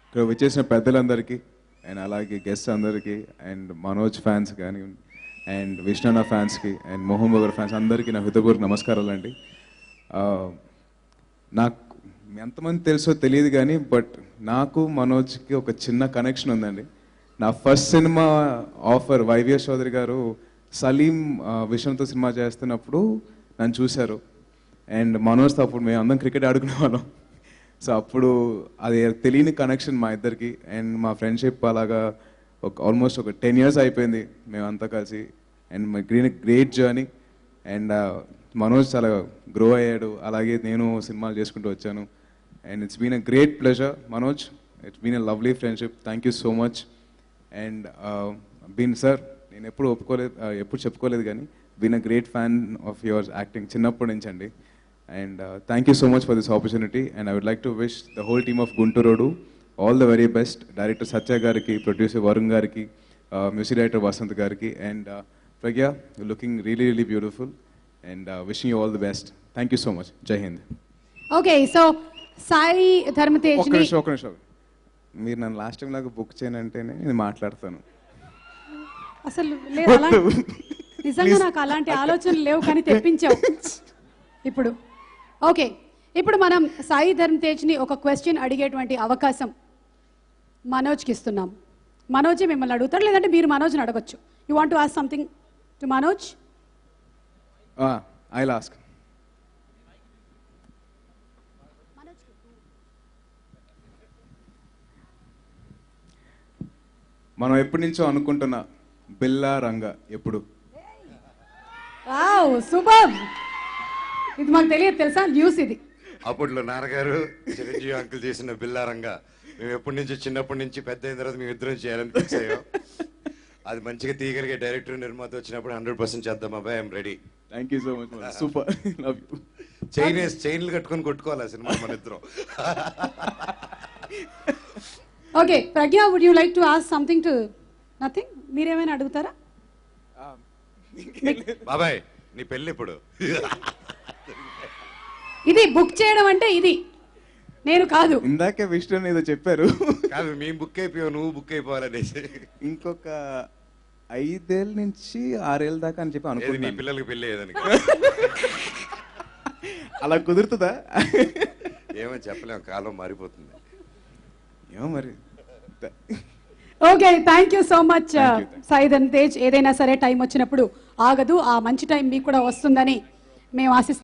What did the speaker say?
ఇక్కడ వచ్చేసిన పెద్దలందరికీ అండ్ అలాగే గెస్ట్ అందరికీ అండ్ మనోజ్ ఫ్యాన్స్ కానీ అండ్ విష్ణన్న ఫ్యాన్స్కి అండ్ మోహన్ బగర్ ఫ్యాన్స్ అందరికీ నా హృదయపూర్వక నమస్కారాలు అండి. నాకు ఎంతమంది తెలుసో తెలియదు కానీ బట్ నాకు మనోజ్కి ఒక చిన్న కనెక్షన్ ఉందండి. నా first cinema offer YVS Chowdary గారు సలీం విషయంతో సినిమా చేస్తున్నప్పుడు నన్ను చూశారు అండ్ మనోజ్తో అప్పుడు మేము అందరం క్రికెట్ ఆడుకునే వాళ్ళం. సో అప్పుడు అది తెలియని కనెక్షన్ మా ఇద్దరికి అండ్ మా ఫ్రెండ్షిప్ అలాగా ఆల్మోస్ట్ ఒక 10 years అయిపోయింది మేమంతా కలిసి and my great journey and Manoj చాలా గ్రో అయ్యాడు, అలాగే నేను సినిమాలు చేసుకుంటూ వచ్చాను and it's been a great pleasure Manoj, it's been a lovely friendship. Thank you so much. And been sir నేను ఎప్పుడు చెప్పుకోలేదు కానీ been a great fan of yours acting చిన్నప్పటి నుంచి అండి. And thank you so much for this opportunity and I would like to wish the whole team of Gunturodu all the very best. Director Satya gariki, producer Varun gariki, music director Vasant gariki and Pragya, you're looking really beautiful and wishing you all the best. Thank you so much. Jai Hind. Okay, so Sai Dharmatej ni ఒక నిమిషం మీరు నన్ను last time లాగా book చేయనంటేనే నేను మాట్లాడతాను. అసలు లేదు అలా నిజంగా నాకు అలాంటి ఆలోచనలు లేవు కానీ తెప్పించావు ఇప్పుడు. ఓకే, ఇప్పుడు మనం సాయి ధర్మ్ తేజ్ని ఒక క్వశ్చన్ అడిగేటువంటి అవకాశం మనోజ్కి ఇస్తున్నాం. మనోజే మిమ్మల్ని అడుగుతారు, లేదంటే మీరు మనోజ్ని అడగచ్చు. You want to ask something to Manoj? I will ask. మనం ఎప్పటి నుంచో అనుకుంటున్న బిల్లా రంగా ఎప్పుడు? Wow, super. ఇది మాకు తెలియదు తెలుసా, న్యూస్ ఇది. అప్పట్లో నాన్నగారు చిరంజీవి అంకుల్ చేసిన బిల్లారంగా మేము ఎప్పటి నుంచి చిన్నప్పటి నుంచి పెద్ద అయిన తర్వాత మేము ఇద్దరం చేయాలని ఫిక్స్ అయ్యాం. అది మంచిగా తీయగలిగే డైరెక్టర్ నిర్మాత వచ్చినప్పుడు 100% చేద్దాం అబ్బాయి. I'm ready. Thank you so much. Super, love you. చైన్లు కట్టుకొని కొట్టుకోవాలి ఆ సినిమా మన ఇద్దరం. Okay, Pragya, would you like to ask something to? Nothing. మీరేమైనా అడుగుతారా? బాబాయ్ నీ పెళ్ళి ఇప్పుడు? ఇది బుక్ చేయడం అంటే ఇది నేను కాదు. ఇందాకే విష్ణు ఏదో చెప్పారు. కాదు, మేము బుక్ అయిపోయావు, నువ్వు బుక్ అయిపోవాలనేసి. ఇంకొక 5 ఏళ్ళ నుంచి 6 ఏళ్ళ దాకా అని చెప్పి అనుకుంటున్నాను. నీ పిల్లలకి పెళ్ళి ఏదని అలా కుదురుతుందా? ఏమో చెప్పలేము, కాలం మారిపోతుంది. ఏమో మరి. Okay, thank you so much Sai Dharma Tej. ఏదైనా సరే టైం వచ్చినప్పుడు ఆగదు, ఆ మంచి టైం మీకు కూడా వస్తుందని మేము ఆశిస్తున్నాం.